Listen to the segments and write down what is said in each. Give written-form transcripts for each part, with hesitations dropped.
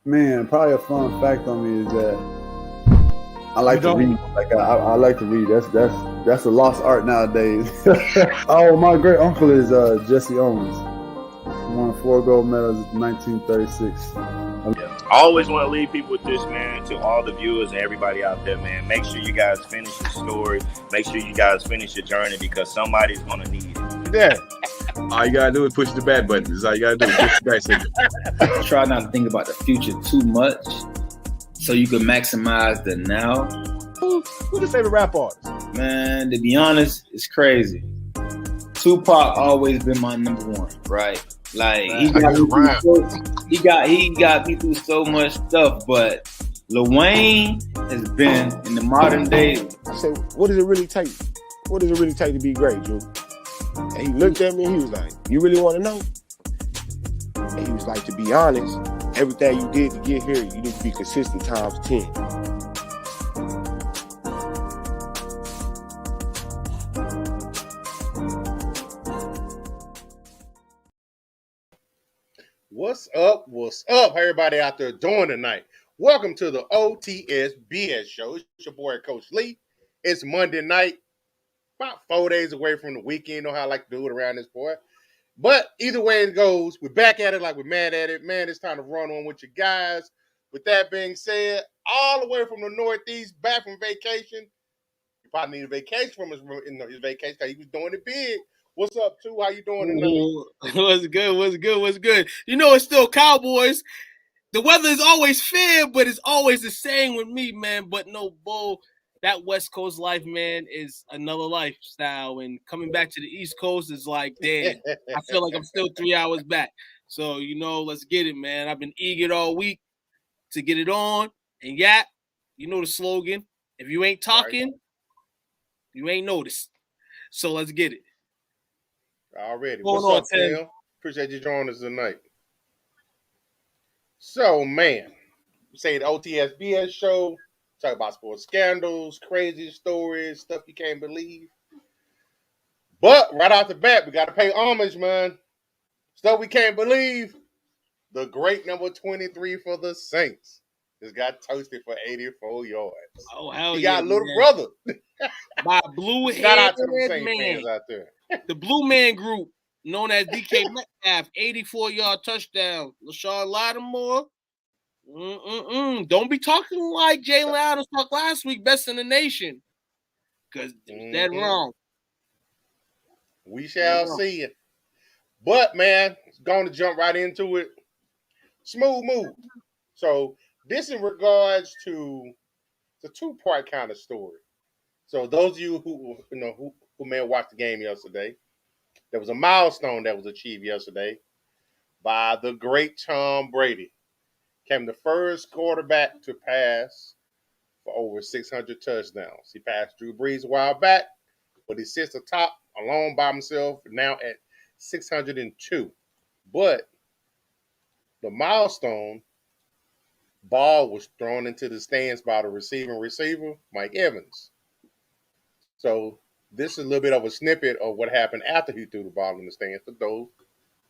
Man, probably a fun fact on me is that I like to read. Like I like to read. That's a lost art nowadays. Oh, my great uncle is Jesse Owens. He won 4 gold medals in 1936. I always want to leave people with this, man, to all the viewers and everybody out there, man. Make sure you guys finish your story. Make sure you guys finish your journey because somebody's going to need it. Yeah. All you got to do is push the bad button. That's all you got to do is push the back signal. Try not to think about the future too much so you can maximize the now. Who's your favorite rap artist? Man, to be honest, it's crazy. Tupac always been my number one, right? Like he got me through so much stuff, but Lil Wayne has been in the modern day. I said, what does it really take? What does it really take to be great, Drew? And he looked at me and he was like, you really want to know? And he was like, to be honest, everything you did to get here, you need to be consistent times 10. What's up? What's up, everybody out there doing tonight? Welcome to the O.T.S.B.S Show. It's your boy, Coach Lee. It's Monday night, about 4 days away from the weekend. You know how I like to do it around this boy. But either way it goes, we're back at it like we're mad at it. Man, it's time to run on with you guys. With that being said, all the way from the Northeast, back from vacation. You probably need a vacation from his vacation because he was doing it big. What's up, too? How you doing tonight? What's good? You know, it's still Cowboys. The weather is always fair, but it's always the same with me, man. But no, Bo, that West Coast life, man, is another lifestyle. And coming back to the East Coast is like, damn, I feel like I'm still 3 hours back. So, you know, let's get it, man. I've been eager all week to get it on. And yeah, you know the slogan. If you ain't talking, you ain't noticed. So let's get it. Already. What's up, Tim? Appreciate you joining us tonight. So, man, we say the O.T.S.B.S Show. Talk about sports scandals, crazy stories, stuff you can't believe. But right off the bat, we got to pay homage, man. Stuff we can't believe. The great number 23 for the Saints just got toasted for 84 yards. Oh, hell he yeah. He got a little brother. My blue Shout out to head the Saints man. fans out there. The Blue Man Group, known as DK Metcalf, 84-yard touchdown. LaShawn Lattimore, don't be talking like Jalen Adams talked last week, best in the nation, because dead wrong. We shall see it. But, man, going to jump right into it. Smooth move. So, this in regards to the two-part kind of story. So, those of you who may have watched the game yesterday, there was a milestone that was achieved yesterday by the great Tom Brady. Became the first quarterback to pass for over 600 touchdowns. He passed Drew Brees a while back, but he sits atop alone by himself now at 602. But the milestone ball was thrown into the stands by the receiver, Mike Evans. So this is a little bit of a snippet of what happened after he threw the ball in the stands for those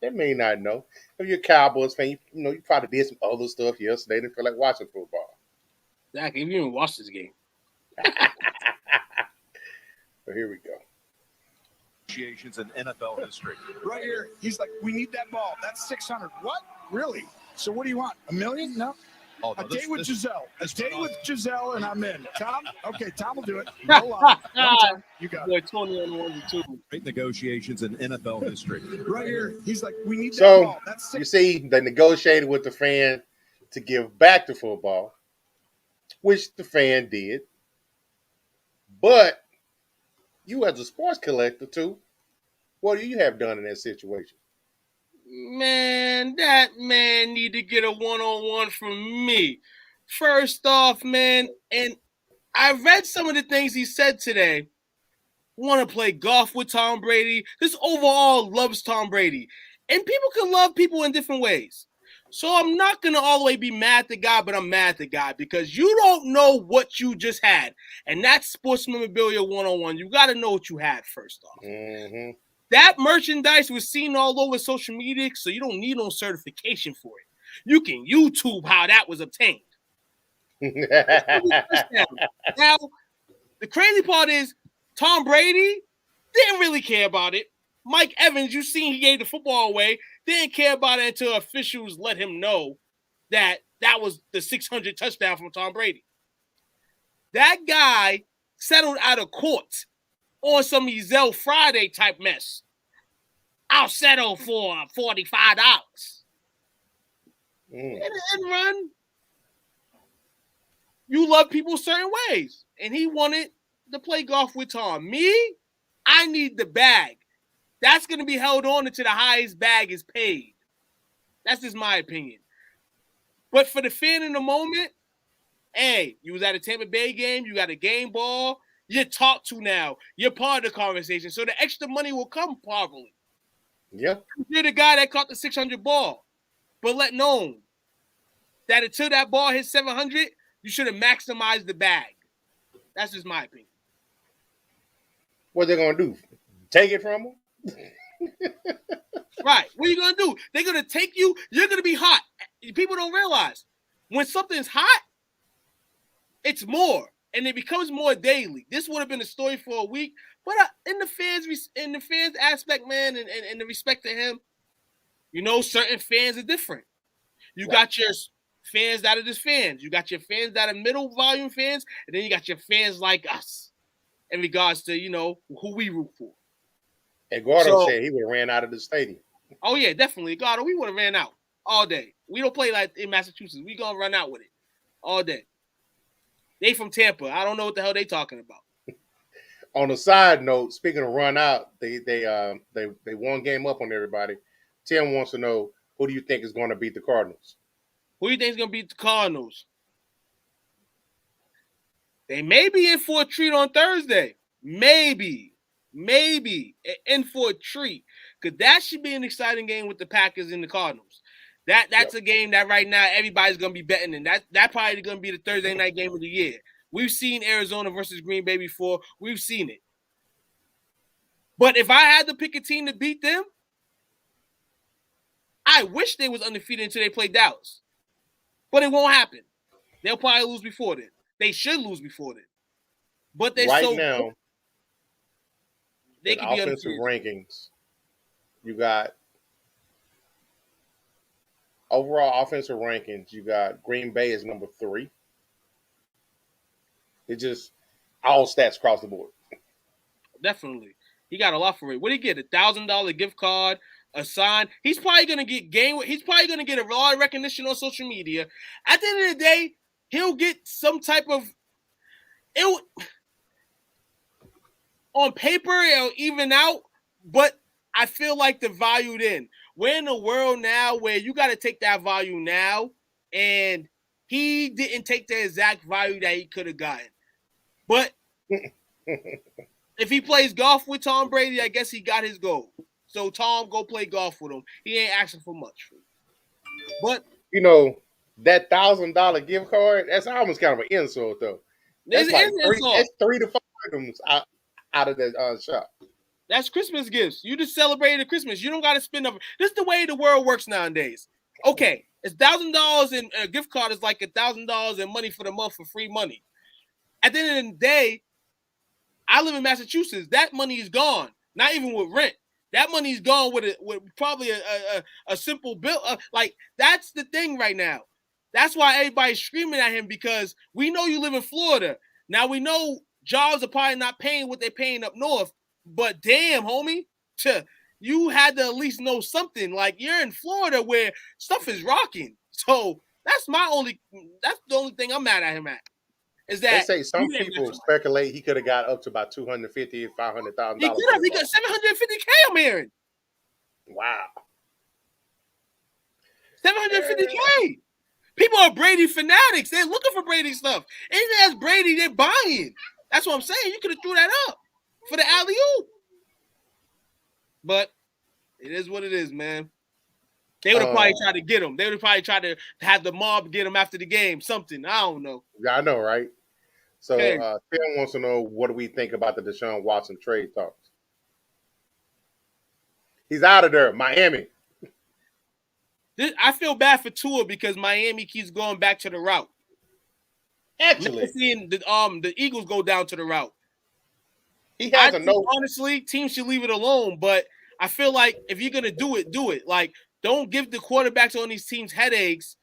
that may not know. If you're a Cowboys fan, you probably did some other stuff yesterday. Didn't feel like watching football. Zach, you didn't even watch this game. So here we go. Negotiations in NFL history. Right here, he's like, we need that ball. That's 600. What? Really? So what do you want? $1 million? No. Oh, no, a day with Giselle. A day with Giselle, and I'm in. Tom? Okay, Tom will do it. No you got it. 20 on 1 and 2. Great negotiations in NFL history. Right here, he's like, we need that So ball. That's you see, they negotiated with the fan to give back the football, which the fan did. But you as a sports collector too, what do you have done in that situation? Man, that man need to get a one-on-one from me. First off, man, and I read some of the things he said today. Want to play golf with Tom Brady. This overall loves Tom Brady. And people can love people in different ways. So I'm not going to all the way be mad at the guy, but I'm mad at the guy because you don't know what you just had. And that's sports memorabilia one-on-one. You got to know what you had first off. That merchandise was seen all over social media, so you don't need no certification for it. You can YouTube how that was obtained. Now, the crazy part is Tom Brady didn't really care about it. Mike Evans, you seen he gave the football away, didn't care about it until officials let him know that was the 600 touchdown from Tom Brady. That guy settled out of court on some Ezel Friday type mess. I'll settle for $45. And run. You love people certain ways. And he wanted to play golf with Tom. Me, I need the bag. That's going to be held on until the highest bag is paid. That's just my opinion. But for the fan in the moment, hey, you was at a Tampa Bay game, you got a game ball, you're talked to now. You're part of the conversation. So the extra money will come probably. Yeah. You're the guy that caught the 600 ball. But let known that until that ball hits 700, you should have maximized the bag. That's just my opinion. What they going to do? Take it from them? Right. What are you going to do? They're going to take you. You're going to be hot. People don't realize when something's hot, it's more. And it becomes more daily. This would have been a story for a week. But in the fans aspect, man, and the respect to him, certain fans are different. You got your fans that are just fans. You got your fans that are middle volume fans. And then you got your fans like us in regards to, who we root for. Eduardo said he would have ran out of the stadium. Oh, yeah, definitely. Eduardo, we would have ran out all day. We don't play like in Massachusetts. We going to run out with it all day. They from Tampa. I don't know what the hell they talking about. On a side note, speaking of run out, they one game up on everybody. Tim wants to know, who do you think is going to beat the Cardinals? Who do you think is going to beat the Cardinals? They may be in for a treat on Thursday. Maybe in for a treat, because that should be an exciting game with the Packers and the Cardinals. That's a game that right now everybody's gonna be betting in. That probably gonna be the Thursday night game of the year. We've seen Arizona versus Green Bay before. We've seen it. But if I had to pick a team to beat them, I wish they was undefeated until they play Dallas. But it won't happen. They'll probably lose before then. They should lose before then. But they're right so now. good. They can be offensive rankings. You got overall offensive rankings. You got Green Bay is number 3. It just all stats across the board. Definitely, he got a lot for it. What did he get? $1,000 gift card, a sign. He's probably gonna get He's probably gonna get a lot of recognition on social media. At the end of the day, he'll get some type of it. On paper, it'll even out, but I feel like the value then. We're in a world now where you got to take that value now, and he didn't take the exact value that he could have gotten. But if he plays golf with Tom Brady, I guess he got his goal. So, Tom, go play golf with him. He ain't asking for much. But, that $1,000 gift card, that's almost kind of an insult, though. That's like that's 3 to 5 items out of that shop. That's Christmas gifts. You just celebrated Christmas. You don't got to spend up. This is the way the world works nowadays. Okay, it's $1,000 in a gift card is like $1,000 in money for the month for free money. At the end of the day, I live in Massachusetts. That money is gone. Not even with rent. That money's gone with probably a simple bill. Like, that's the thing right now. That's why everybody's screaming at him, because we know you live in Florida. Now we know jobs are probably not paying what they're paying up north, but damn, homie, you had to at least know something. Like, you're in Florida where stuff is rocking. So that's the only thing I'm mad at him at. Is that they say some people speculate he could have got up to about $250,000, $500,000. He could have. He got $750K, I'm hearing. Wow. $750K. People are Brady fanatics. They're looking for Brady stuff. Anything that's Brady, they're buying. That's what I'm saying. You could have threw that up for the alley-oop. But it is what it is, man. They would have probably tried to get him. They would have probably tried to have the mob get him after the game. Something. I don't know. Yeah, I know, right? So Tim wants to know, what do we think about the Deshaun Watson trade talks? He's out of there. Miami. I feel bad for Tua because Miami keeps going back to the route. Actually, Never seeing the Eagles go down to the route. he has honestly, teams should leave it alone. But I feel like if you're gonna do it. Like, don't give the quarterbacks on these teams headaches,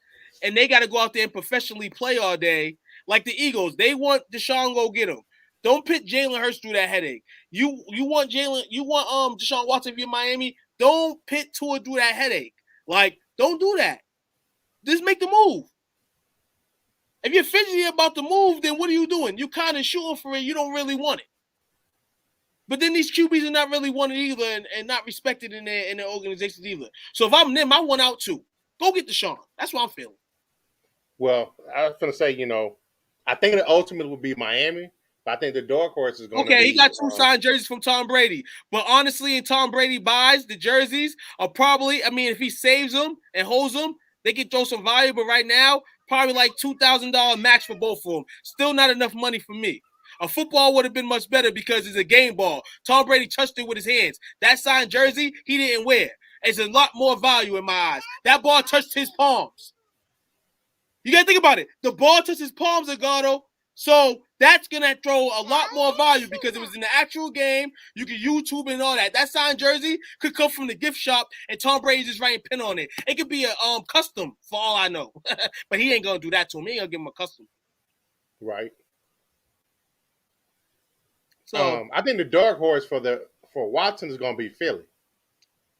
and they got to go out there and professionally play all day. Like the Eagles, they want Deshaun, go get him. Don't put Jalen Hurts through that headache. You want Deshaun Watson if you're Miami. Don't pit Tua through that headache. Like, don't do that. Just make the move. If you're fidgety about the move, then what are you doing? You're kind of shooting for it. You don't really want it. But then these QBs are not really wanted either, and not respected in their organizations either. So if I'm them, I want out too. Go get Deshaun. That's what I'm feeling. Well, I was going to say, I think the ultimate would be Miami. But I think the dark horse is going to be... Okay, he got 2 signed jerseys from Tom Brady. But honestly, if Tom Brady buys the jerseys, are probably, if he saves them and holds them, they can throw some value. But right now, probably like $2,000 max for both of them. Still not enough money for me. A football would have been much better because it's a game ball. Tom Brady touched it with his hands. That signed jersey, he didn't wear. It's a lot more value in my eyes. That ball touched his palms. You got to think about it. The ball touched his palms, Agano. So that's going to throw a lot more value because it was in the actual game. You can YouTube and all that. That signed jersey could come from the gift shop, and Tom Brady's just writing pin on it. It could be a custom for all I know. But he ain't going to do that to him. He ain't going to give him a custom. Right. So I think the dark horse for Watson is going to be Philly.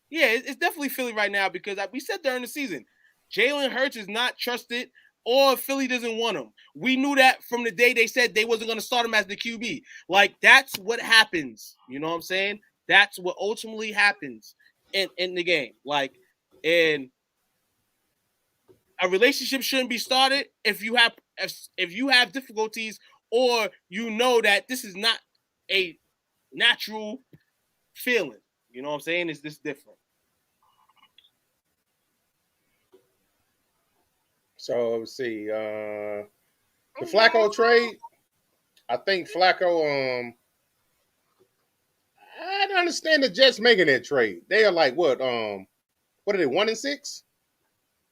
Yeah, it's definitely Philly right now because we said during the season, Jalen Hurts is not trusted or Philly doesn't want him. We knew that from the day they said they wasn't going to start him as the QB. Like, that's what happens. You know what I'm saying? That's what ultimately happens in the game. Like, and a relationship shouldn't be started if you have difficulties or you know that this is not a natural feeling. You know what I'm saying? It's this different. So let's see. The Flacco trade. I think Flacco. I don't understand the Jets making that trade. They are like what? What are they? 1-6?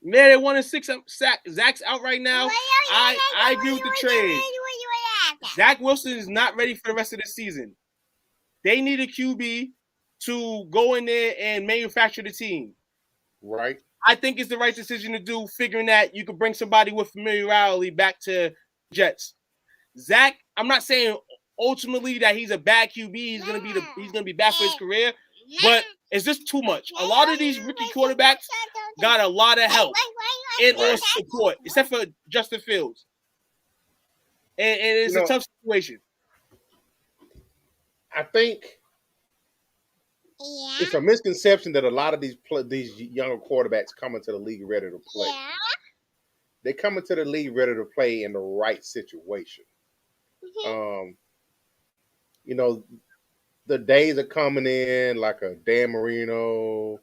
Yeah, they 1-6. Zach's out right now. I agree with the trade. Zach Wilson is not ready for the rest of the season. They need a QB to go in there and manufacture the team. Right. I think it's the right decision to do, figuring that you could bring somebody with familiarity back to Jets. Zach, I'm not saying ultimately that he's a bad QB. He's gonna be bad for his career, but it's just too much. A lot of these rookie quarterbacks got a lot of help and or support, except for Justin Fields. And it's a tough situation. I think it's a misconception that a lot of these younger quarterbacks come into the league ready to play. Yeah. They come into the league ready to play in the right situation. Mm-hmm. The days are coming in like a Dan Marino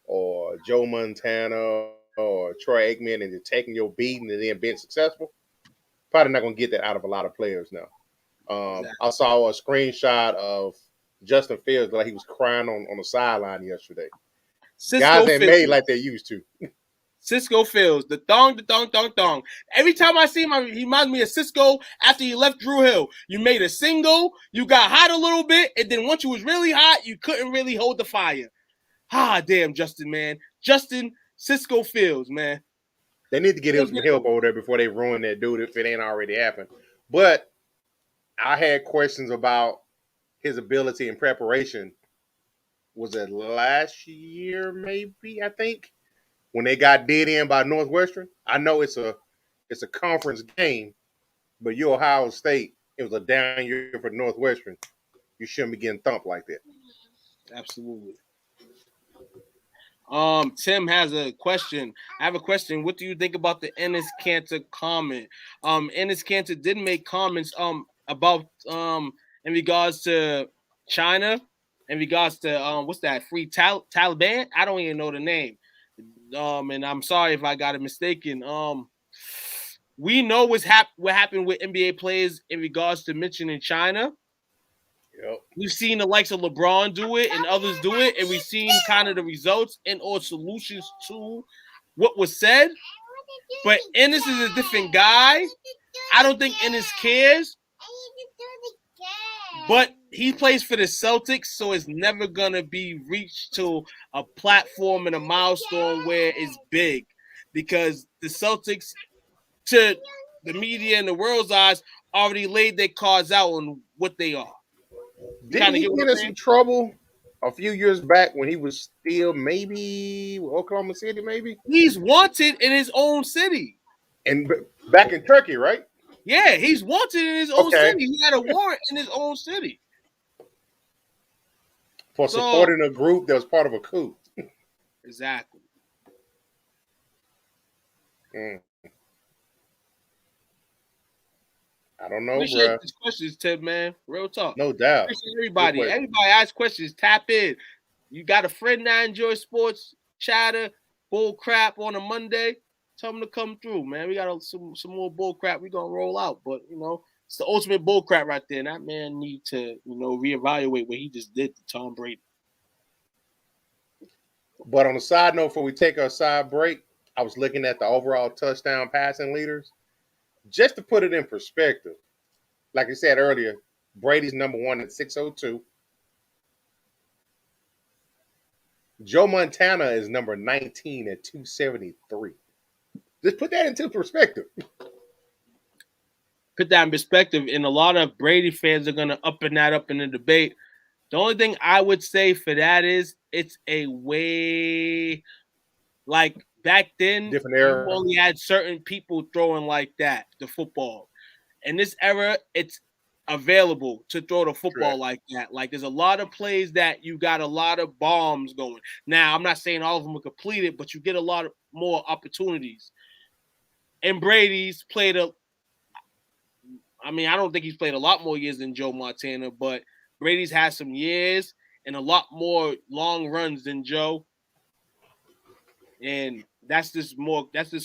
or Joe Montana or Troy Aikman and you're taking your beating and then being successful. Probably not going to get that out of a lot of players now. Exactly. I saw a screenshot of Justin Fields like he was crying on the sideline yesterday. Guys ain't made like they used to. Cisco Fields, the thong. Every time I see him, he reminds me of Cisco after he left Drew Hill. You made a single, you got hot a little bit, and then once you was really hot, you couldn't really hold the fire. Damn, Justin, man. Cisco Fields, man. They need to get him some help over there before they ruin that dude if it ain't already happened. But I had questions about his ability and preparation. Was it last year, maybe, I think? When they got dead in by Northwestern? I know it's a conference game, but you're Ohio State. It was a down year for Northwestern. You shouldn't be getting thumped like that. Absolutely. Tim has a question. I have a question. What do you think about the Enes Kanter comment? Enes Kanter did make comments about in regards to China, in regards to what's that, free Taliban? I don't even know the name. And I'm sorry if I got it mistaken. We know what happened with NBA players in regards to mentioning China. Yep. We've seen the likes of LeBron do it and others do it, and we've seen kind of the results and or solutions to what was said, but Ennis is a different guy. I don't think Ennis cares. But he plays for the Celtics, so it's never gonna be reached to a platform and a milestone where it's big, because the Celtics, to the media and the world's eyes, already laid their cards out on what they are. Didn't he get in some trouble a few years back when he was still maybe Oklahoma City? Maybe he's wanted in his own city, and back in Turkey, right? Yeah, he's wanted in his own city. He had a warrant in his own city for supporting a group that was part of a coup. Exactly. I don't know, Appreciate these questions, Tim, man. Real talk. No doubt. Appreciate everybody. Everybody asks questions. Tap in. You got a friend that enjoys sports, chatter, bull crap on a Monday? Tell them to come through, man. We got some more bull crap we gonna roll out, but it's the ultimate bull crap right there. And that man need to reevaluate what he just did to Tom Brady. But on a side note, before we take our side break, I was looking at the overall touchdown passing leaders, just to put it in perspective. Like I said earlier, Brady's number 1 at 602. Joe Montana is number 19 at 273. Just put that into perspective. Put that in perspective, and a lot of Brady fans are going to up in the debate. The only thing I would say for that is it's a way, like back then, different era. You only had certain people throwing like that, the football. In this era, it's available to throw the football like that. Like there's a lot of plays that you got a lot of bombs going. Now, I'm not saying all of them are completed, but you get a lot of more opportunities. And Brady's played I don't think he's played a lot more years than Joe Montana, but Brady's had some years and a lot more long runs than Joe. And that's just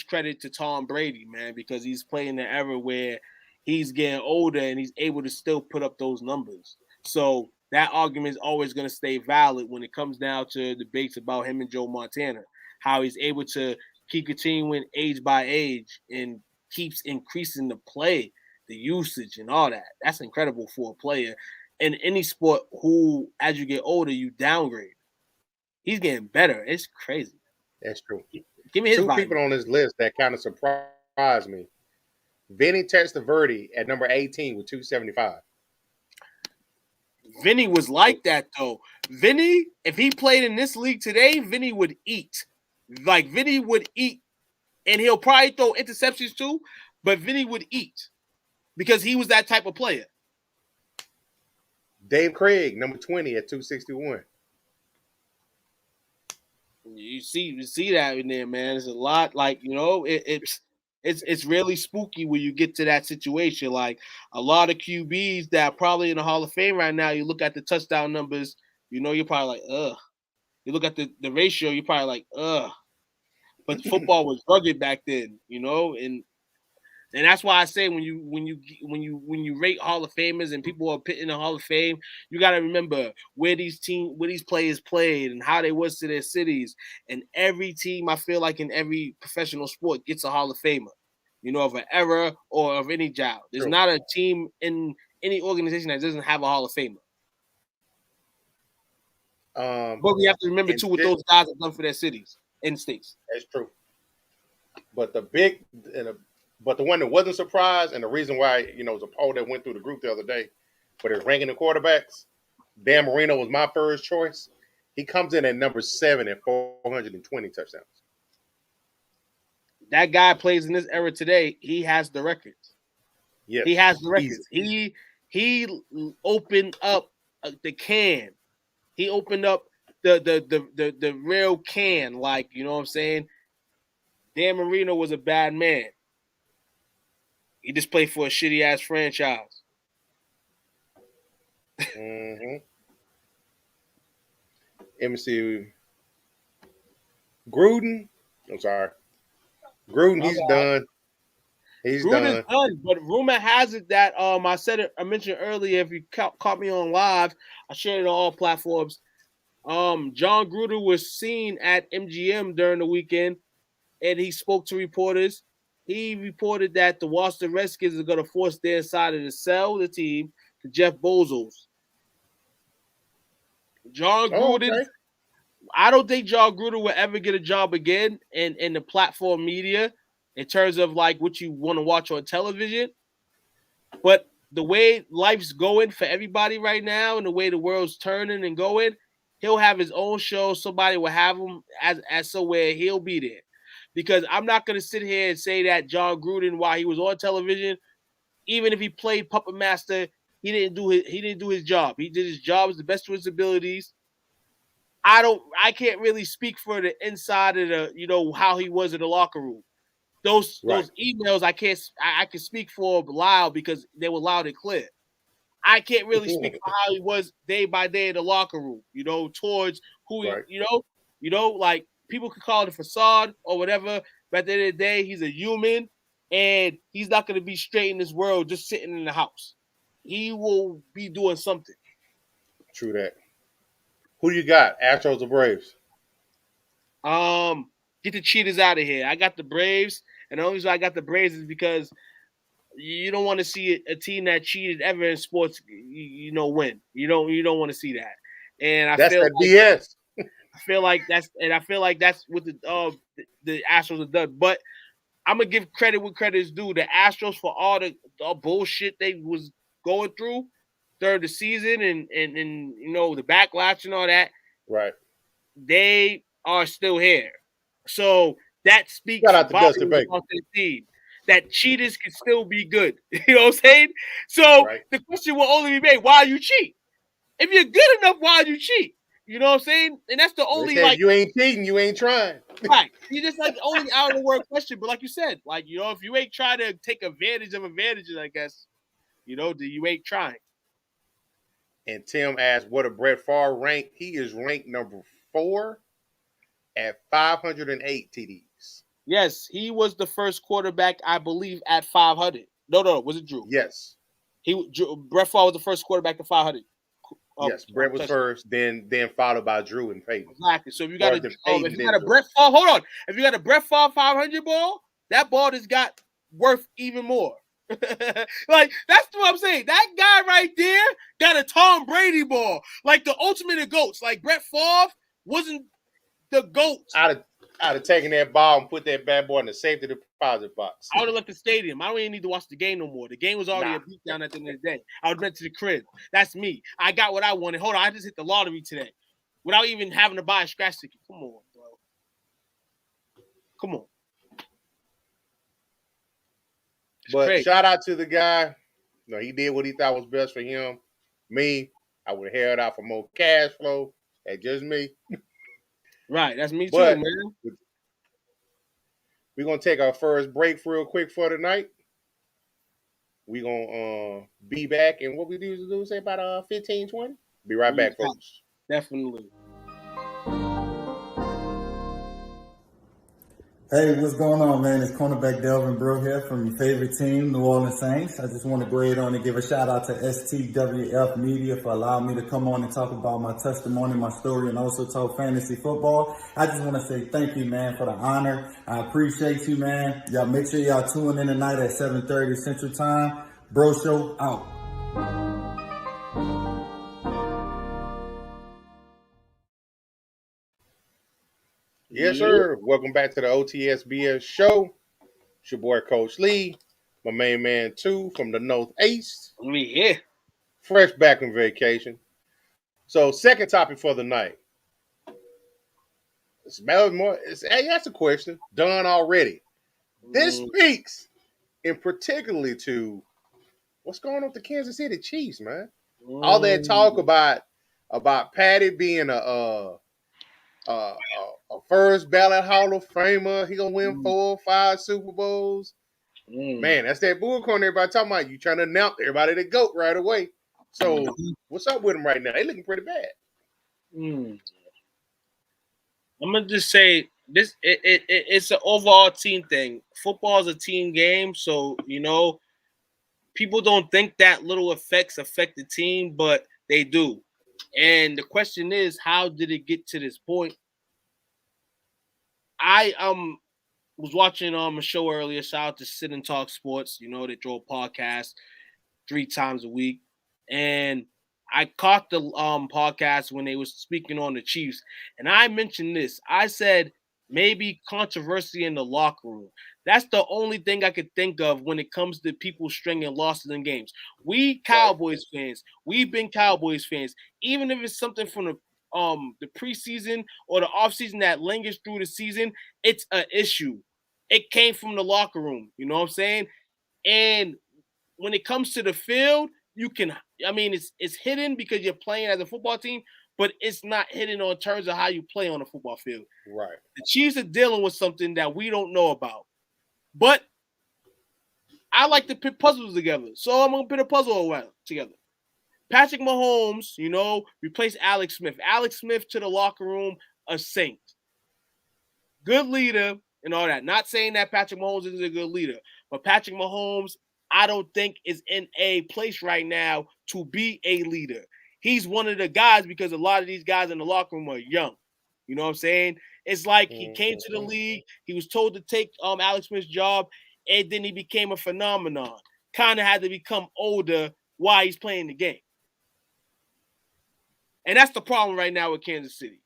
credit to Tom Brady, man, because he's playing the era where he's getting older and he's able to still put up those numbers. So that argument is always going to stay valid when it comes down to debates about him and Joe Montana, how he's able to keep continuing age by age and keeps increasing the play, the usage, and all that. That's incredible for a player in any sport who, as you get older, you downgrade. He's getting better. It's crazy. That's true. Give me his 2 vibe. people on this list that kind of surprised me. Vinny Testaverde at number 18 with 275. Vinny was like that, though. Vinny, if he played in this league today, Vinny would eat. Like, Vinny would eat. And he'll probably throw interceptions too, but Vinny would eat because he was that type of player. Dave Craig, number 20 at 261. You see that in there, man. It's a lot, like, it's really spooky when you get to that situation. Like a lot of QBs that are probably in the Hall of Fame right now, you look at the touchdown numbers, you're probably like, ugh. You look at the ratio, you're probably like, ugh. But football was rugged back then, and that's why I say when you rate Hall of Famers and people are pitting the Hall of Fame, you got to remember where these players played and how they was to their cities. And every team, I feel like in every professional sport, gets a Hall of Famer, of an era or of any job. There's not a team in any organization that doesn't have a Hall of Famer. But we have to remember too what those guys have done for their cities and states. That's true. But the one that wasn't surprised, and the reason why, it was a poll that went through the group the other day, but it's ranking the quarterbacks. Dan Marino was my first choice. He comes in at number 7 at 420 touchdowns. That guy plays in this era today. He has the records. Yeah, he has the records. He opened up the can. He opened up the real can. Like, you know what I'm saying? Dan Marino was a bad man. He just played for a shitty ass franchise. Mm-hmm. Let me see. Gruden. I'm sorry. Gruden, he's done. He's done. But rumor has it that I mentioned earlier, if you caught me on live, I shared it on all platforms. John Gruden was seen at MGM during the weekend, and he spoke to reporters. He reported that the Washington Redskins are going to force their side to sell the team to Jeff Bezos. John Gruden. Okay. I don't think John Gruden will ever get a job again in the platform media in terms of like what you want to watch on television. But the way life's going for everybody right now and the way the world's turning and going, he'll have his own show. Somebody will have him as somewhere he'll be there. Because I'm not going to sit here and say that John Gruden, while he was on television, even if he played Puppet Master, he didn't do his job. He did his job as the best of his abilities. I can't really speak for the inside of the, how he was in the locker room. Those emails I can speak for loud because they were loud and clear. I can't really speak for how he was day by day in the locker room, towards who like people could call it a facade or whatever, but at the end of the day, he's a human and he's not gonna be straight in this world just sitting in the house. He will be doing something. True that. Who you got? Astros or Braves? Get the cheaters out of here. I got the Braves, and the only reason I got the Braves is because you don't want to see a team that cheated ever in sports, win. You don't want to see that. And that's that BS. I feel like that's what the Astros have done. But I'm gonna give credit where credit is due. The Astros, for all the bullshit they was going through during the season and the backlash and all that, right? They are still here. So that speaks about the team that cheaters can still be good. You know what I'm saying? So the question will only be made: why you cheat? If you're good enough, why you cheat? You know what I'm saying? And that's the only you ain't cheating, you ain't trying. Right. You just like the only out of the word question. But like you said, if you ain't trying to take advantage of advantages, I guess, then you ain't trying. And Tim asked, what a Brett Favre rank? He is ranked number 4 at 508 TDs. Yes, he was the first quarterback, I believe, at 500. No, was it Drew? Yes. Brett Favre was the first quarterback at 500. Yes, Brett was first, then followed by Drew and Peyton. Exactly. So if you got a Brett Favre, hold on. If you got a Brett Favre 500 ball, that ball has got worth even more. Like, that's what I'm saying. That guy right there got a Tom Brady ball, like the ultimate of GOATs. Like Brett Favre wasn't the GOAT. I'd have taken that ball and put that bad boy in the safety deposit box. I would have left the stadium. I don't even need to watch the game no more. The game was already a beatdown at the end of the day. I would went to the crib. That's me. I got what I wanted. Hold on, I just hit the lottery today without even having to buy a scratch ticket. Come on, bro. Come on. But shout out to the guy. He did what he thought was best for him. Me, I would have held out for more cash flow. That's just me. Right, that's me too, man. We're going to take our first break real quick for tonight. We're going to be back. And what we do is say about 15, 20. Be right back, folks. Definitely. Hey, what's going on, man? It's cornerback Delvin Breaux here from your favorite team, New Orleans Saints. I just want to go ahead on and give a shout out to STWF Media for allowing me to come on and talk about my testimony, my story, and also talk fantasy football. I just want to say thank you, man, for the honor. I appreciate you, man. Y'all make sure y'all tune in tonight at 7:30 Central Time. Bro Show out. Yes, sir. Welcome back to the O.T.S.B.S Show. It's your boy, Coach Lee. My main man, too, from the Northeast. Yeah. Fresh back on vacation. So, second topic for the night. Hey, that's a question. Done already. This speaks in particularly to what's going on with the Kansas City Chiefs, man. All that talk about Patty being a first ballot Hall of Famer. He gonna win 4 or 5 Super Bowls. Man, that's that bullcorn everybody talking about. You trying to announce everybody the GOAT right away. So what's up with them right now? They looking pretty bad. I'm gonna just say this: it's an overall team thing. Football is a team game, so people don't think that little effects affect the team, but they do. And the question is, how did it get to this point? was watching a show earlier. Shout out to Sit and Talk Sports. You know, they throw a podcast 3 times a week. And I caught the podcast when they was speaking on the Chiefs. And I mentioned this. I said maybe controversy in the locker room. That's the only thing I could think of when it comes to people stringing losses in games. We Cowboys fans, we've been Cowboys fans. Even if it's something from the preseason or the offseason that lingers through the season, it's an issue. It came from the locker room. You know what I'm saying? And when it comes to the field, it's hidden because you're playing as a football team, but it's not hidden on terms of how you play on a football field. Right. The Chiefs are dealing with something that we don't know about. But I like to put puzzles together. So I'm going to put a puzzle together. Patrick Mahomes, replaced Alex Smith. Alex Smith to the locker room, a saint. Good leader and all that. Not saying that Patrick Mahomes isn't a good leader, but Patrick Mahomes, I don't think is in a place right now to be a leader. He's one of the guys because a lot of these guys in the locker room are young. You know what I'm saying? It's like he came to the league. He was told to take Alex Smith's job, and then he became a phenomenon. Kind of had to become older while he's playing the game. And that's the problem right now with Kansas City.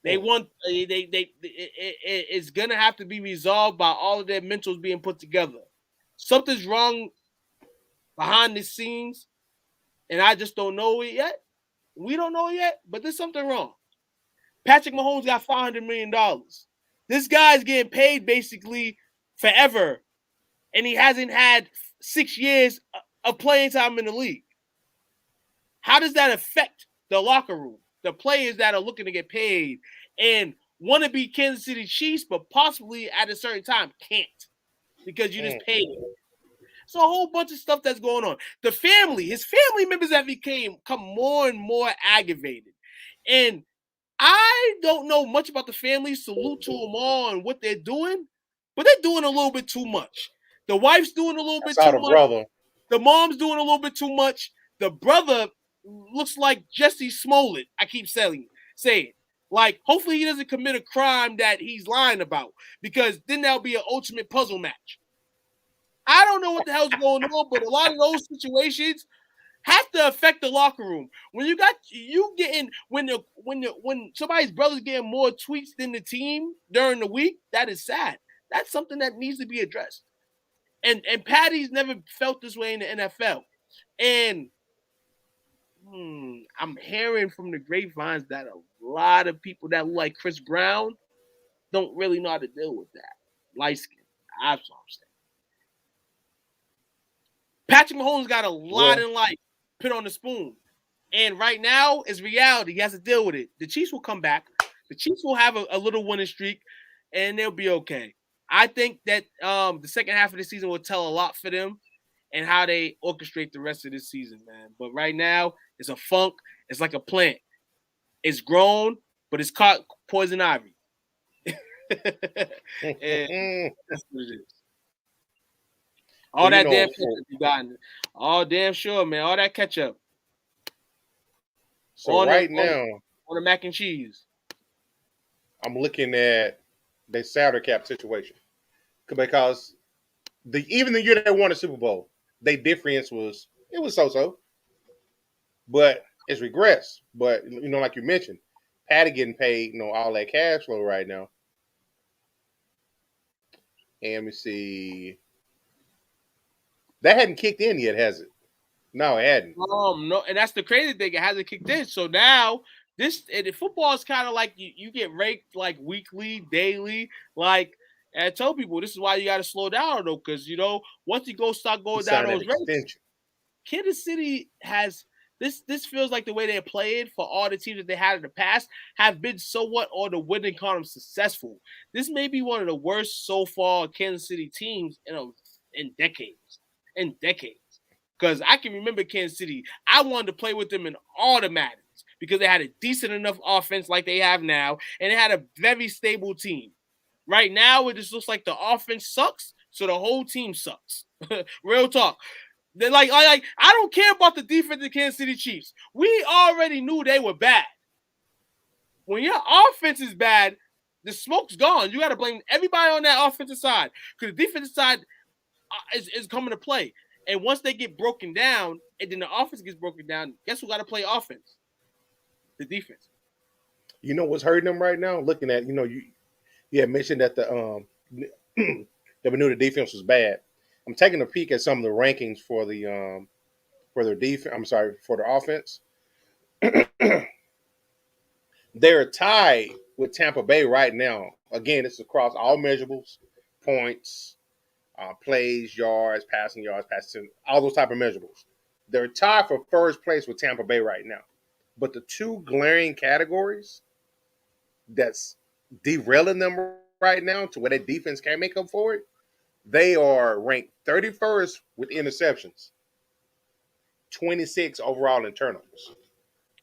They want it's gonna have to be resolved by all of their mentals being put together. Something's wrong behind the scenes, and I just don't know it yet. We don't know it yet, but there's something wrong. Patrick Mahomes got $500 million. This guy's getting paid basically forever, and he hasn't had 6 years of playing time in the league. How does that affect the locker room? The players that are looking to get paid and want to be Kansas City Chiefs, but possibly at a certain time can't because you just paid them. So a whole bunch of stuff that's going on. The family, his family members have become more and more aggravated. And I don't know much about the family. Salute to them all and what they're doing, but they're doing a little bit too much. The wife's doing a little bit too much. Brother. The mom's doing a little bit too much. The brother looks like Jesse Smollett. I keep saying. Like, hopefully he doesn't commit a crime that he's lying about, because then that'll be an ultimate puzzle match. I don't know what the hell's going on, but a lot of those situations have to affect the locker room. When when somebody's brother's getting more tweets than the team during the week, that is sad. That's something that needs to be addressed. And Patty's never felt this way in the NFL. And I'm hearing from the grapevines that a lot of people that look like Chris Brown don't really know how to deal with that. Light skin. That's what I'm saying. Patrick Mahomes got a lot in life put on the spoon. And right now, it's reality. He has to deal with it. The Chiefs will come back. The Chiefs will have a little winning streak, and they'll be okay. I think that the second half of the season will tell a lot for them and how they orchestrate the rest of this season, man. But right now, it's a funk. It's like a plant. It's grown, but it's caught poison ivy. And that's what it is. All that damn ketchup you got. Oh, damn sure, man. All that ketchup. So on now, on the mac and cheese, I'm looking at the salary cap situation, because even the year they won the Super Bowl, their difference was so-so, but it's regressed. But like you mentioned, Patty getting paid, all that cash flow right now. And let me see. That hadn't kicked in yet, has it? No, it hadn't. No, and that's the crazy thing. It hasn't kicked in. So now football is kind of like you get raked like weekly, daily. Like, and I tell people this is why you got to slow down though, because once you start going down those rates, Kansas City has this feels like the way they played for all the teams that they had in the past have been somewhat on the winning column successful. This may be one of the worst so far Kansas City teams in decades. Because I can remember Kansas City. I wanted to play with them in all the Maddens because they had a decent enough offense like they have now, and they had a very stable team. Right now, it just looks like the offense sucks, so the whole team sucks. Real talk. They're like I don't care about the defense of the Kansas City Chiefs. We already knew they were bad. When your offense is bad, the smoke's gone. You got to blame everybody on that offensive side because the defensive side is coming to play. And once they get broken down, and then the offense gets broken down, guess who got to play offense? The defense. You know what's hurting them right now? Looking at, you had mentioned that that we knew the defense was bad. I'm taking a peek at some of the rankings for their defense. I'm sorry, for their offense. They're tied with Tampa Bay right now. Again, it's across all measurables, points, plays, yards, passing, all those type of measurables. They're tied for first place with Tampa Bay right now. But the two glaring categories that's derailing them right now to where their defense can't make up for it, they are ranked 31st with interceptions, 26 overall in turnovers.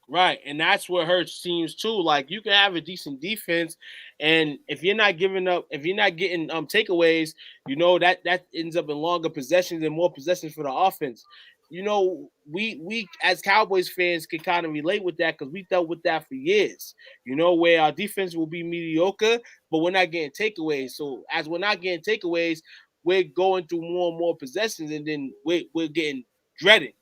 Right, and that's what hurts teams too. Like you can have a decent defense, and if you're not getting takeaways, that ends up in longer possessions and more possessions for the offense. We as Cowboys fans can kind of relate with that because we dealt with that for years. Where our defense will be mediocre, but we're not getting takeaways. So as we're not getting takeaways, we're going through more and more possessions, and then we're getting dreaded.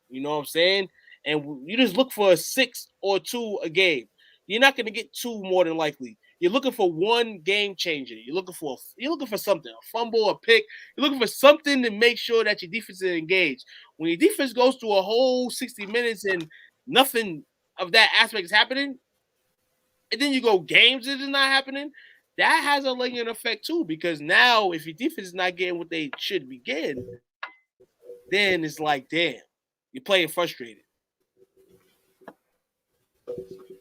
You know what I'm saying? And you just look for a 6 or 2 a game. You're not going to get 2 more than likely. You're looking for one game changer. You're looking for something, a fumble, a pick. You're looking for something to make sure that your defense is engaged. When your defense goes through a whole 60 minutes and nothing of that aspect is happening, and then you go games that is not happening, that has a lingering effect too. Because now, if your defense is not getting what they should be getting, then it's like, damn, you're playing frustrated.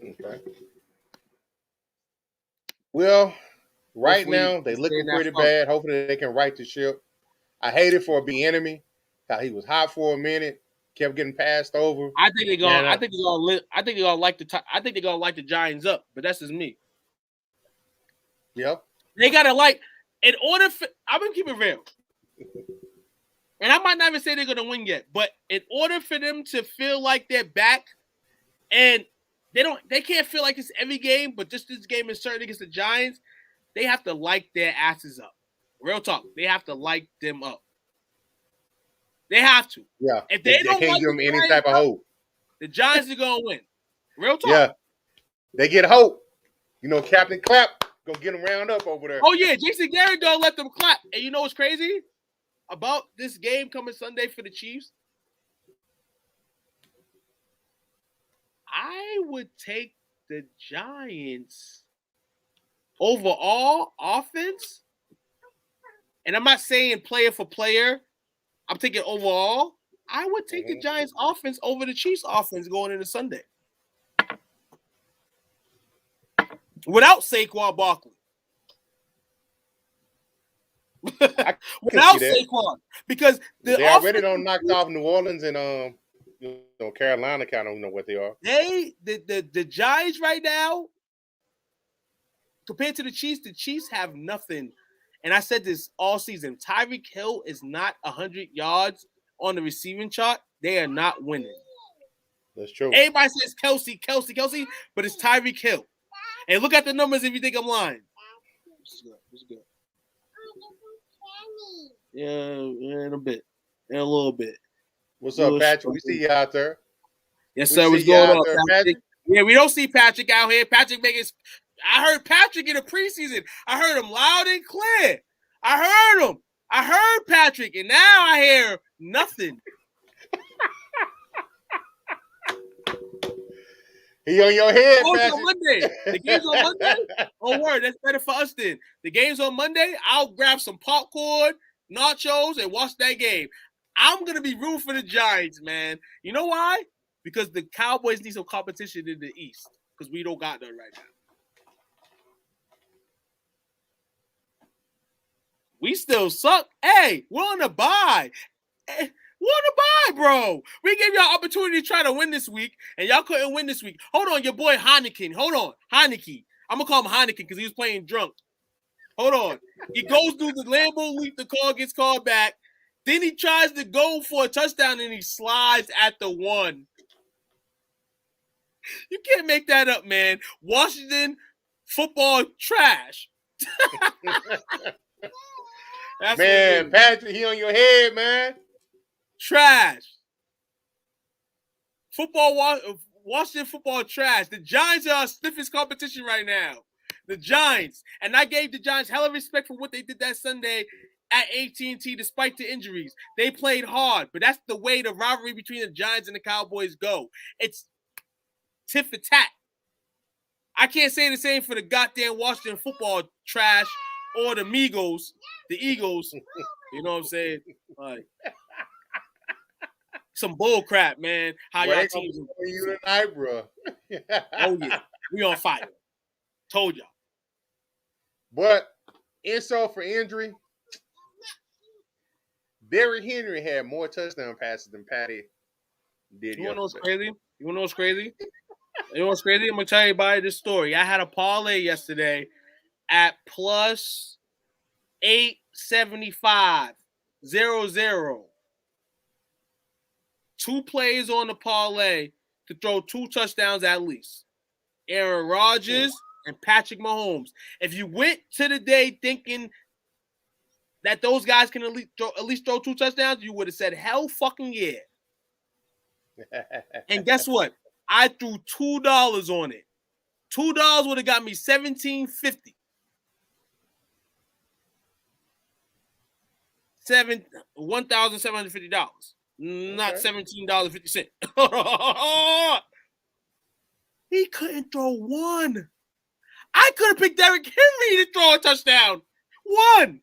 Okay. Well, right now they looking pretty bad. Hopefully they can right the ship. I hated for the enemy. How he was hot for a minute, kept getting passed over. I think they're gonna like the Giants up, but that's just me. Yep. They gotta in order for I'm gonna keep it real. And I might not even say they're gonna win yet, but in order for them to feel like they're back and they can't feel like it's every game, but just this game is certain against the Giants, they have to light their asses up. Real talk. They have to light them up. They have to. Yeah. If they don't can't give them any type of hope, the Giants are gonna win. Real talk. Yeah. They get hope. Captain Clap gonna get them round up over there. Oh yeah, Jason Garrett don't let them clap. And you know what's crazy about this game coming Sunday for the Chiefs? I would take the Giants overall offense. And I'm not saying player for player. I'm taking overall. I would take the Giants offense over the Chiefs offense going into Sunday. Without Saquon Barkley. Without Saquon. Because they already don't knocked off New Orleans and Carolina kind of know what they are. The Giants right now, compared to the Chiefs have nothing. And I said this all season. Tyreek Hill is not 100 yards on the receiving chart. They are not winning. That's true. Everybody says Kelsey, but it's Tyreek Hill. And look at the numbers if you think I'm lying. It's good. Yeah, in a bit. In a little bit. What's up, Patrick? We see you out there. Yes, sir. What's going on, Patrick? Yeah, we don't see Patrick out here. I heard Patrick in the preseason. I heard him loud and clear. I heard him. I heard Patrick, and now I hear nothing. He on your head, Patrick. On Monday. The game's on Monday? Oh, word. That's better for us then. The game's on Monday. I'll grab some popcorn, nachos, and watch that game. I'm going to be rooting for the Giants, man. You know why? Because the Cowboys need some competition in the East because we don't got none right now. We still suck. Hey, we're on a bye. We're on a bye, bro. We gave y'all opportunity to try to win this week, and y'all couldn't win this week. Hold on, your boy Heineken. Hold on, Heineke. I'm going to call him Heineken because he was playing drunk. Hold on. He goes through the Lambeau leap. The call gets called back. Then he tries to go for a touchdown, and he slides at the 1. You can't make that up, man. Washington Football trash. That's Man, Patrick, he on your head, man. Trash. Washington football trash. The Giants are our stiffest competition right now. The Giants. And I gave the Giants hella respect for what they did that Sunday at AT&T despite the injuries. They played hard, but that's the way the rivalry between the Giants and the Cowboys go. It's tit for tat. I can't say the same for the goddamn Washington football trash or the Eagles. You know what I'm saying? Like, some bull crap, man. How y'all teams you tonight, bro. Oh yeah, we on fire. Told y'all. But insult for injury, Derrick Henry had more touchdown passes than Patty did. You wanna know what's crazy? You know what's crazy? I'm gonna tell everybody this story. I had a parlay yesterday at plus 875 0-0. 2 plays on the parlay to throw 2 touchdowns at least. Aaron Rodgers and Patrick Mahomes. If you went to the day thinking that those guys can at least throw 2 touchdowns, you would have said hell fucking yeah. And guess what? I threw $2 on it. $2 would have got me $1,750. $1,750. Not $17.50. He couldn't throw 1. I could have picked Derrick Henry to throw a touchdown. 1.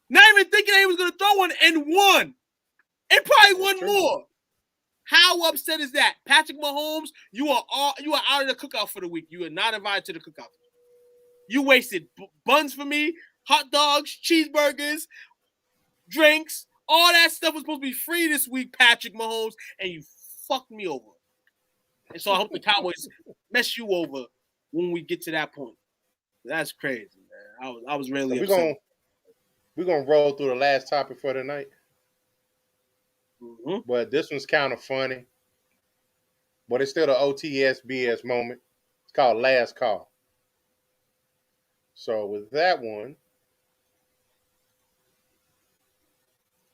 Not even thinking he was going to throw 1 and 1. And probably 1 more. How upset is that? Patrick Mahomes, you are out of the cookout for the week. You are not invited to the cookout. You wasted buns for me, hot dogs, cheeseburgers, drinks. All that stuff was supposed to be free this week, Patrick Mahomes, and you fucked me over. And so I hope the Cowboys mess you over when we get to that point. That's crazy, man. I was really upset. We're gonna roll through the last topic for tonight. Mm-hmm. But this one's kind of funny. But it's still the O.T.S.B.S moment. It's called Last Call. So with that one,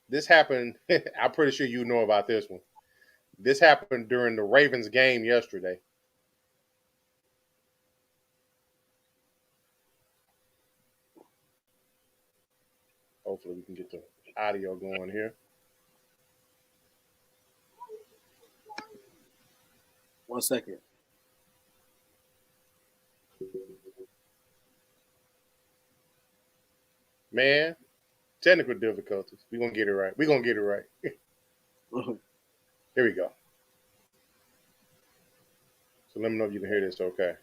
this happened. I'm pretty sure you know about this one. This happened during the Ravens game yesterday. Hopefully we can get the audio going here. One second. Man, technical difficulties. We're going to get it right. Here we go. So let me know if you can hear this okay.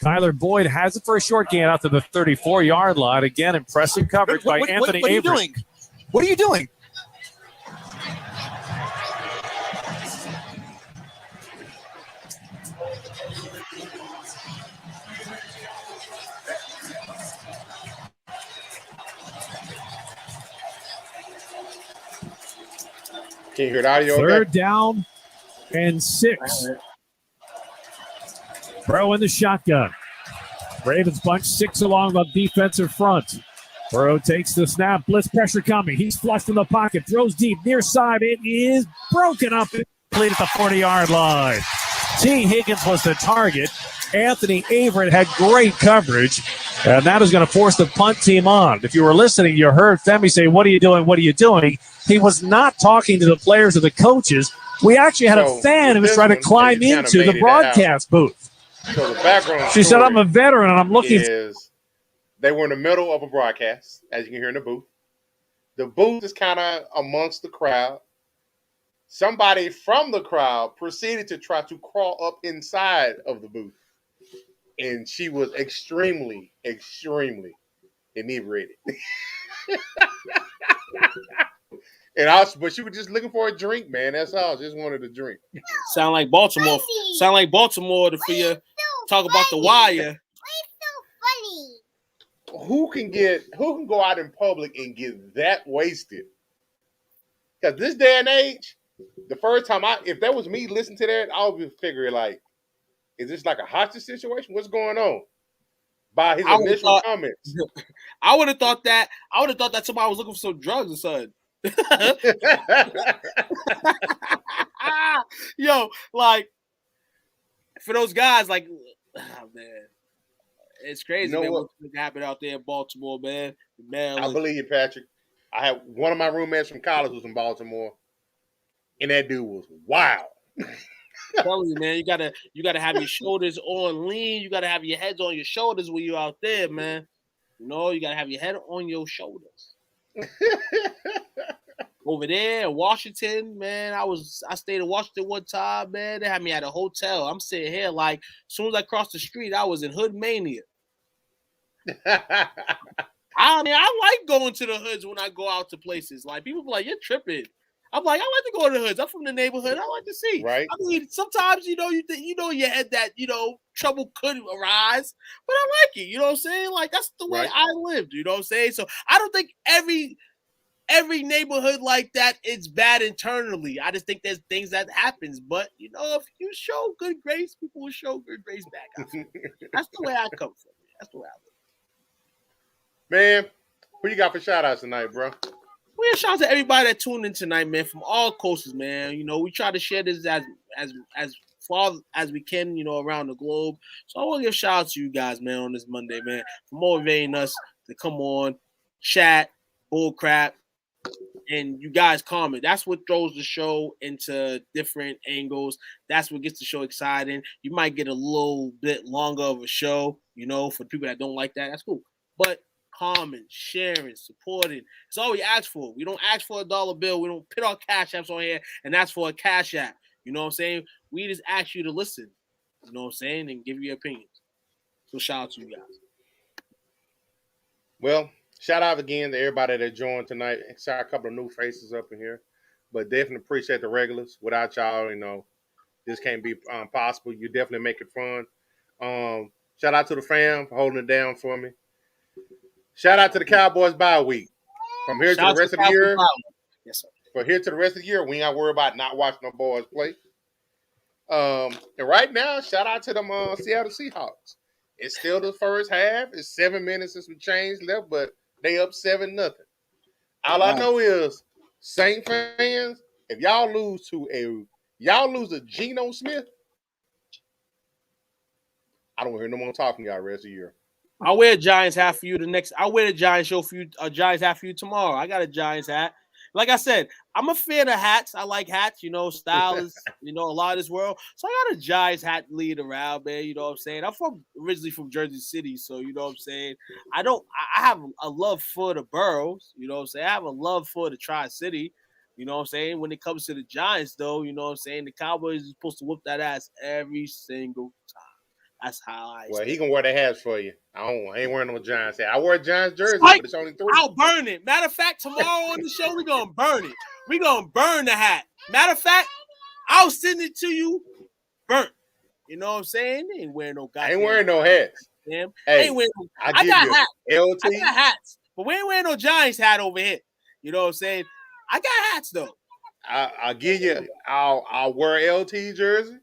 Tyler Boyd has it for a short gain out to the 34-yard line. Again, impressive coverage by Anthony Avery. What are you doing? Can you hear the audio? Third down and 6. Burrow in the shotgun. Ravens bunch 6 along the defensive front. Burrow takes the snap. Blitz pressure coming. He's flushed in the pocket. Throws deep. Near side. It is broken up. Complete at the 40-yard line. T. Higgins was the target. Anthony Averett had great coverage. And that is going to force the punt team on. If you were listening, you heard Femi say, "What are you doing? What are you doing?" He was not talking to the players or the coaches. We actually had a fan who was trying to climb into the broadcast booth. So the background She said, "I'm a veteran and I'm looking." They were in the middle of a broadcast, as you can hear in the booth. The booth is kind of amongst the crowd. Somebody from the crowd proceeded to try to crawl up inside of the booth. And she was extremely, extremely inebriated. But she was just looking for a drink, man. That's all. Just wanted a drink. Sound like Baltimore. For you talk about the wire. Who can go out in public and get that wasted? Because this day and age, the first time if that was me listening to that, I would be figuring like, is this like a hostage situation? What's going on? by his initial comments. I would have thought that. I would have thought that somebody was looking for some drugs or something. Yo, like for those guys, like, oh, man, it's crazy, You know man. what? What's happened out there in Baltimore, man? I believe you, Patrick. I had one of my roommates from college was in Baltimore, and that dude was wild. I'm telling you, man, you gotta have your shoulders on lean. You gotta have your heads on your shoulders when you're out there, man. You know, you gotta have your head on your shoulders. Over there in Washington, man, I stayed in Washington one time, man. They had me at a hotel. I'm sitting here like, as soon as I crossed the street, I was in hood mania. I mean, I like going to the hoods when I go out to places. Like, people be like, you're tripping. I'm like, I like to go to the hoods. I'm from the neighborhood. I like to see. Right. I mean, sometimes, you know in your head that, trouble could arise, but I like it. You know what I'm saying? Like, that's the way I lived. You know what I'm saying? So I don't think every neighborhood like that is bad internally. I just think there's things that happens. But, if you show good grace, people will show good grace back. That's the way I come from. That's the way I live. Man, who you got for shout-outs tonight, bro? Well, shout out to everybody that tuned in tonight, man, from all coasts, man. We try to share this as far as we can, around the globe. So I want to give shout out to you guys, man, on this Monday, man, for motivating us to come on, chat, bull crap, and you guys comment. That's what throws the show into different angles. That's what gets the show exciting. You might get a little bit longer of a show, for people that don't like that. That's cool. But comment, sharing, supporting. It's all we ask for. We don't ask for a dollar bill. We don't put our cash apps on here and ask for a cash app. You know what I'm saying? We just ask you to listen. You know what I'm saying? And give your opinions. So shout out to you guys. Well, shout out again to everybody that joined tonight. Saw a couple of new faces up in here. But definitely appreciate the regulars. Without y'all, this can't be possible. You definitely make it fun. Shout out to the fam for holding it down for me. Shout out to the Cowboys bye week. From here to the rest of the year. Yes, sir. From here to the rest of the year, we ain't got to worry about not watching no boys play. And right now, shout out to them Seattle Seahawks. It's still the first half. It's 7 minutes and some change left, but they up 7-0. All I know is, Saint fans, if y'all lose to Geno Smith, I don't hear no more talking y'all the rest of the year. I'll wear a Giants hat for you I'll wear a Giants show for you, a Giants hat for you tomorrow. I got a Giants hat. Like I said, I'm a fan of hats. I like hats, style is, a lot of this world. So I got a Giants hat lead around, man. You know what I'm saying? I'm originally from Jersey City, so you know what I'm saying? I have a love for the boroughs, you know what I'm saying? I have a love for the Tri-City, you know what I'm saying? When it comes to the Giants, though, you know what I'm saying? The Cowboys are supposed to whoop that ass every single time. That's how Well, he can wear the hats for you. I ain't wearing no Giants hat. I wear a Giants jersey, but it's only 3. I'll burn it. Matter of fact, tomorrow on the show, we're going to burn it. We're going to burn the hat. Matter of fact, I'll send it to you burnt. You know what I'm saying? They ain't wearing no goddamn. I ain't wearing no hats. Damn. Hey, ain't wearing no, I got you hats. LT. I got hats. But we ain't wearing no Giants hat over here. You know what I'm saying? I got hats, though. I'll give you. I'll wear LT jersey.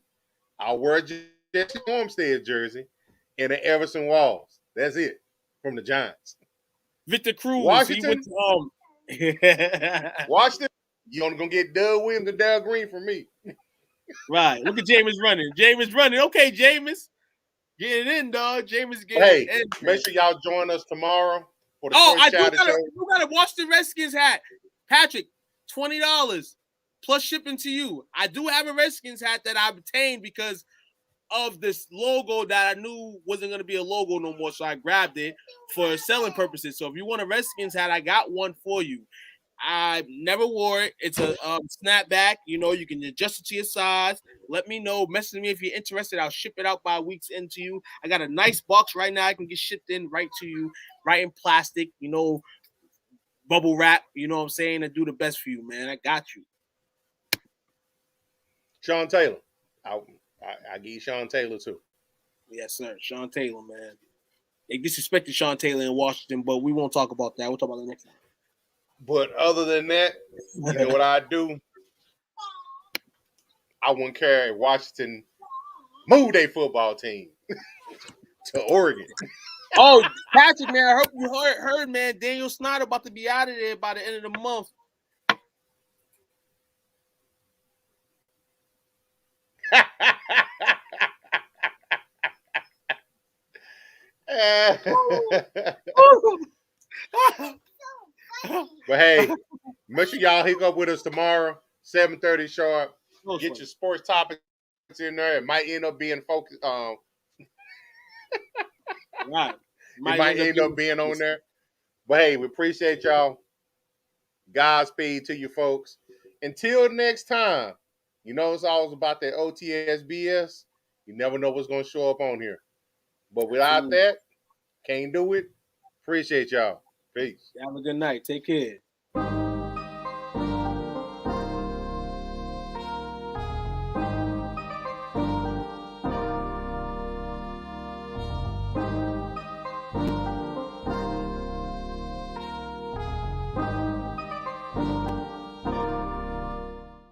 I'll wear Jesse Armstead jersey. And the Everson Walls. That's it from the Giants. Victor Cruz. Washington. Washington. You only gonna get Doug Williams and Dale Green from me. Right. Look at Jameis running. Jameis running. Okay, Jameis. Get it in, dog. Jameis get it in. Hey, make sure y'all join us tomorrow for the I do gotta watch the Redskins hat. Patrick, $20 plus shipping to you. I do have a Redskins hat that I obtained because of this logo that I knew wasn't going to be a logo no more, so I grabbed it for selling purposes. So if you want a Redskins hat, I got one for you. I never wore it. It's a snapback. You can adjust it to your size. Let me know. Message me if you're interested. I'll ship it out by week's end to you. I got a nice box right now. I can get shipped in right to you, right in plastic, bubble wrap. You know what I'm saying? And do the best for you, man. I got you. Sean Taylor. I give you Sean Taylor, too. Yes, sir. Sean Taylor, man. They disrespected Sean Taylor in Washington, but we won't talk about that. We'll talk about that next time. But other than that, you know what I do? I wouldn't care if Washington moved their football team to Oregon. Oh, Patrick, man, I hope you heard, man. Daniel Snyder about to be out of there by the end of the month. But hey, make sure y'all hook up with us tomorrow, 7:30 sharp. Get your sports topics in there. It might end up being focused. Right. It might end up being on there. But hey, we appreciate y'all. Godspeed to you folks. Until next time, you know it's always about that O.T.S.B.S. You never know what's going to show up on here. But without that, can't do it. Appreciate y'all. Peace. Have a good night. Take care.